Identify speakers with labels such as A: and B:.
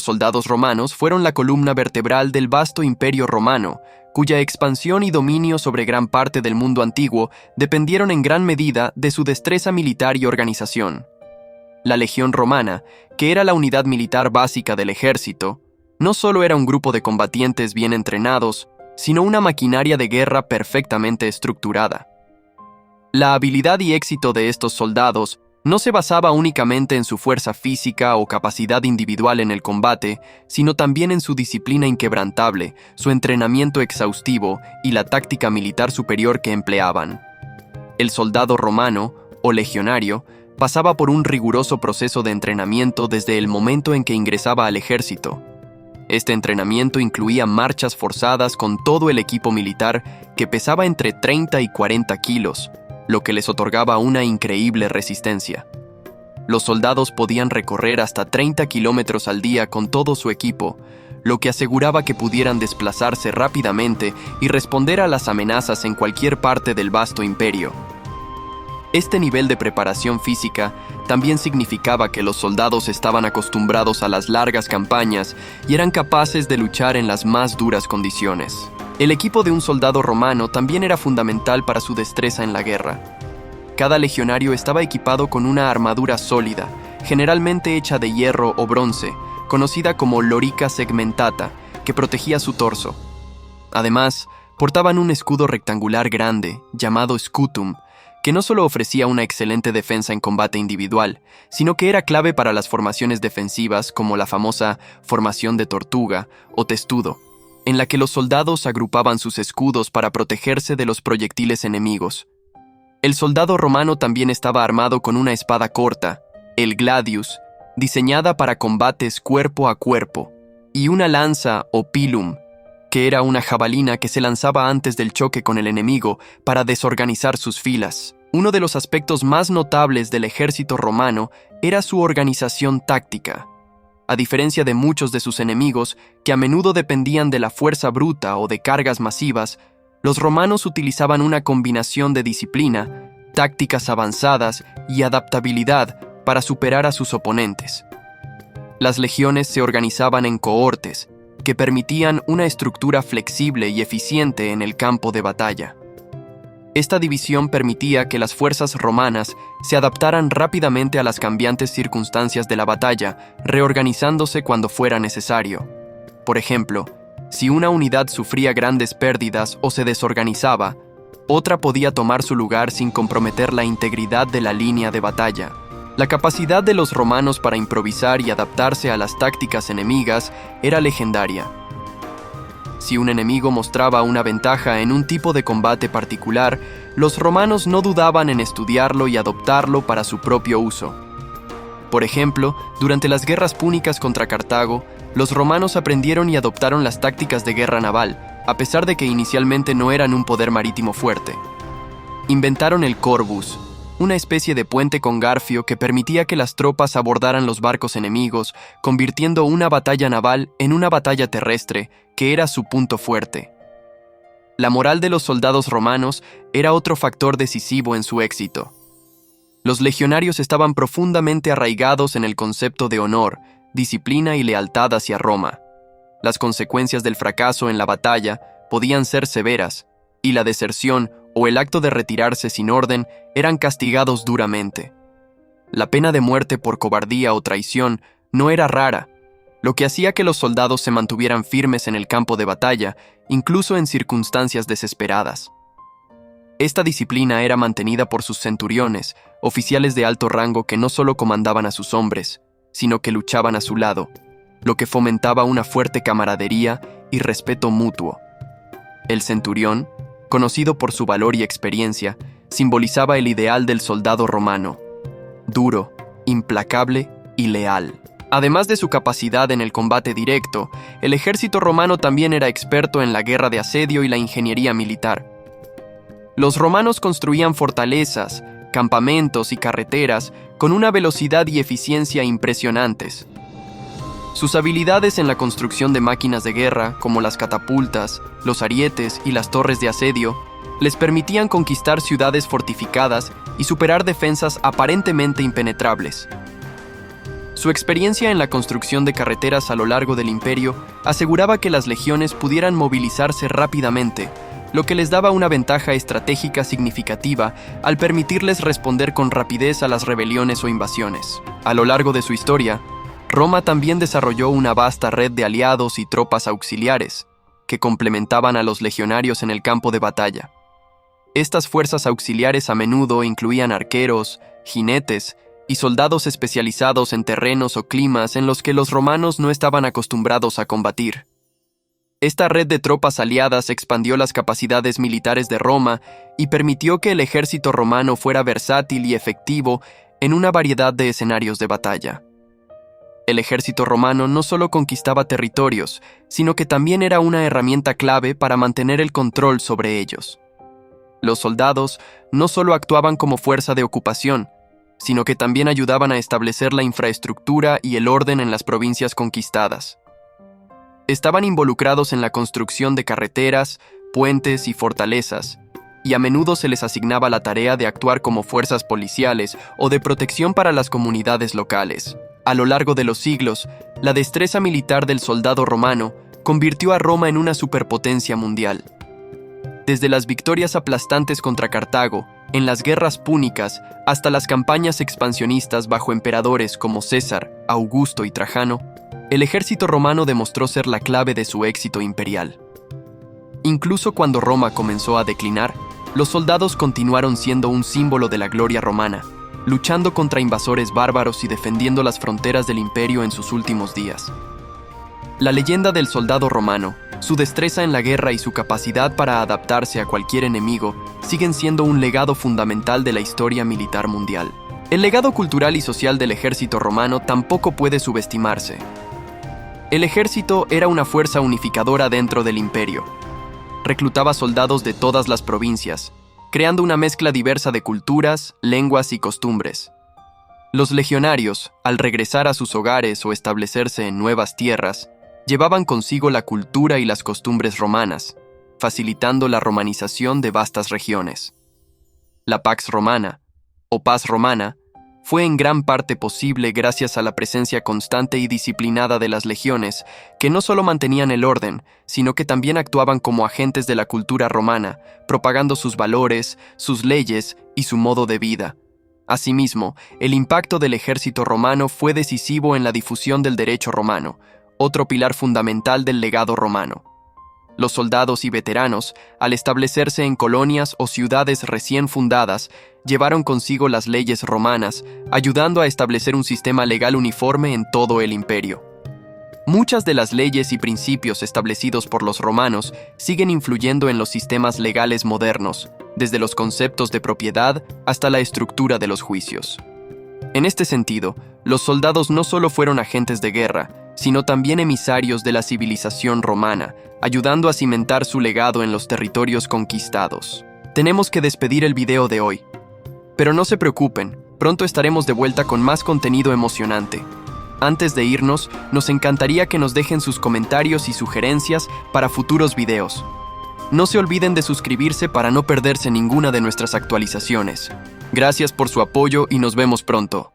A: Los soldados romanos fueron la columna vertebral del vasto imperio romano, cuya expansión y dominio sobre gran parte del mundo antiguo dependieron en gran medida de su destreza militar y organización. La legión romana, que era la unidad militar básica del ejército, no solo era un grupo de combatientes bien entrenados, sino una maquinaria de guerra perfectamente estructurada. La habilidad y éxito de estos soldados no se basaba únicamente en su fuerza física o capacidad individual en el combate, sino también en su disciplina inquebrantable, su entrenamiento exhaustivo y la táctica militar superior que empleaban. El soldado romano, o legionario, pasaba por un riguroso proceso de entrenamiento desde el momento en que ingresaba al ejército. Este entrenamiento incluía marchas forzadas con todo el equipo militar que pesaba entre 30 y 40 kilos, lo que les otorgaba una increíble resistencia. Los soldados podían recorrer hasta 30 kilómetros al día con todo su equipo, lo que aseguraba que pudieran desplazarse rápidamente y responder a las amenazas en cualquier parte del vasto imperio. Este nivel de preparación física también significaba que los soldados estaban acostumbrados a las largas campañas y eran capaces de luchar en las más duras condiciones. El equipo de un soldado romano también era fundamental para su destreza en la guerra. Cada legionario estaba equipado con una armadura sólida, generalmente hecha de hierro o bronce, conocida como lorica segmentata, que protegía su torso. Además, portaban un escudo rectangular grande, llamado scutum, que no solo ofrecía una excelente defensa en combate individual, sino que era clave para las formaciones defensivas como la famosa formación de tortuga o testudo, en la que los soldados agrupaban sus escudos para protegerse de los proyectiles enemigos. El soldado romano también estaba armado con una espada corta, el gladius, diseñada para combates cuerpo a cuerpo, y una lanza o pilum, que era una jabalina que se lanzaba antes del choque con el enemigo para desorganizar sus filas. Uno de los aspectos más notables del ejército romano era su organización táctica. A diferencia de muchos de sus enemigos, que a menudo dependían de la fuerza bruta o de cargas masivas, los romanos utilizaban una combinación de disciplina, tácticas avanzadas y adaptabilidad para superar a sus oponentes. Las legiones se organizaban en cohortes, que permitían una estructura flexible y eficiente en el campo de batalla. Esta división permitía que las fuerzas romanas se adaptaran rápidamente a las cambiantes circunstancias de la batalla, reorganizándose cuando fuera necesario. Por ejemplo, si una unidad sufría grandes pérdidas o se desorganizaba, otra podía tomar su lugar sin comprometer la integridad de la línea de batalla. La capacidad de los romanos para improvisar y adaptarse a las tácticas enemigas era legendaria. Si un enemigo mostraba una ventaja en un tipo de combate particular, los romanos no dudaban en estudiarlo y adoptarlo para su propio uso. Por ejemplo, durante las guerras púnicas contra Cartago, los romanos aprendieron y adoptaron las tácticas de guerra naval, a pesar de que inicialmente no eran un poder marítimo fuerte. Inventaron el corbus, una especie de puente con garfio que permitía que las tropas abordaran los barcos enemigos, convirtiendo una batalla naval en una batalla terrestre, que era su punto fuerte. La moral de los soldados romanos era otro factor decisivo en su éxito. Los legionarios estaban profundamente arraigados en el concepto de honor, disciplina y lealtad hacia Roma. Las consecuencias del fracaso en la batalla podían ser severas, y la deserción o el acto de retirarse sin orden eran castigados duramente. La pena de muerte por cobardía o traición no era rara, lo que hacía que los soldados se mantuvieran firmes en el campo de batalla, incluso en circunstancias desesperadas. Esta disciplina era mantenida por sus centuriones, oficiales de alto rango que no solo comandaban a sus hombres, sino que luchaban a su lado, lo que fomentaba una fuerte camaradería y respeto mutuo. El centurión, conocido por su valor y experiencia, simbolizaba el ideal del soldado romano: duro, implacable y leal. Además de su capacidad en el combate directo, el ejército romano también era experto en la guerra de asedio y la ingeniería militar. Los romanos construían fortalezas, campamentos y carreteras con una velocidad y eficiencia impresionantes. Sus habilidades en la construcción de máquinas de guerra, como las catapultas, los arietes y las torres de asedio, les permitían conquistar ciudades fortificadas y superar defensas aparentemente impenetrables. Su experiencia en la construcción de carreteras a lo largo del imperio aseguraba que las legiones pudieran movilizarse rápidamente, lo que les daba una ventaja estratégica significativa al permitirles responder con rapidez a las rebeliones o invasiones. A lo largo de su historia, Roma también desarrolló una vasta red de aliados y tropas auxiliares, que complementaban a los legionarios en el campo de batalla. Estas fuerzas auxiliares a menudo incluían arqueros, jinetes y soldados especializados en terrenos o climas en los que los romanos no estaban acostumbrados a combatir. Esta red de tropas aliadas expandió las capacidades militares de Roma y permitió que el ejército romano fuera versátil y efectivo en una variedad de escenarios de batalla. El ejército romano no solo conquistaba territorios, sino que también era una herramienta clave para mantener el control sobre ellos. Los soldados no solo actuaban como fuerza de ocupación, sino que también ayudaban a establecer la infraestructura y el orden en las provincias conquistadas. Estaban involucrados en la construcción de carreteras, puentes y fortalezas, y a menudo se les asignaba la tarea de actuar como fuerzas policiales o de protección para las comunidades locales. A lo largo de los siglos, la destreza militar del soldado romano convirtió a Roma en una superpotencia mundial. Desde las victorias aplastantes contra Cartago, en las guerras púnicas, hasta las campañas expansionistas bajo emperadores como César, Augusto y Trajano, el ejército romano demostró ser la clave de su éxito imperial. Incluso cuando Roma comenzó a declinar, los soldados continuaron siendo un símbolo de la gloria romana, luchando contra invasores bárbaros y defendiendo las fronteras del imperio en sus últimos días. La leyenda del soldado romano, su destreza en la guerra y su capacidad para adaptarse a cualquier enemigo siguen siendo un legado fundamental de la historia militar mundial. El legado cultural y social del ejército romano tampoco puede subestimarse. El ejército era una fuerza unificadora dentro del imperio. Reclutaba soldados de todas las provincias, creando una mezcla diversa de culturas, lenguas y costumbres. Los legionarios, al regresar a sus hogares o establecerse en nuevas tierras, llevaban consigo la cultura y las costumbres romanas, facilitando la romanización de vastas regiones. La Pax Romana, o paz romana, fue en gran parte posible gracias a la presencia constante y disciplinada de las legiones, que no solo mantenían el orden, sino que también actuaban como agentes de la cultura romana, propagando sus valores, sus leyes y su modo de vida. Asimismo, el impacto del ejército romano fue decisivo en la difusión del derecho romano, otro pilar fundamental del legado romano. Los soldados y veteranos, al establecerse en colonias o ciudades recién fundadas, llevaron consigo las leyes romanas, ayudando a establecer un sistema legal uniforme en todo el imperio. Muchas de las leyes y principios establecidos por los romanos siguen influyendo en los sistemas legales modernos, desde los conceptos de propiedad hasta la estructura de los juicios. En este sentido, los soldados no solo fueron agentes de guerra, sino también emisarios de la civilización romana, ayudando a cimentar su legado en los territorios conquistados. Tenemos que despedir el video de hoy. Pero no se preocupen, pronto estaremos de vuelta con más contenido emocionante. Antes de irnos, nos encantaría que nos dejen sus comentarios y sugerencias para futuros videos. No se olviden de suscribirse para no perderse ninguna de nuestras actualizaciones. Gracias por su apoyo y nos vemos pronto.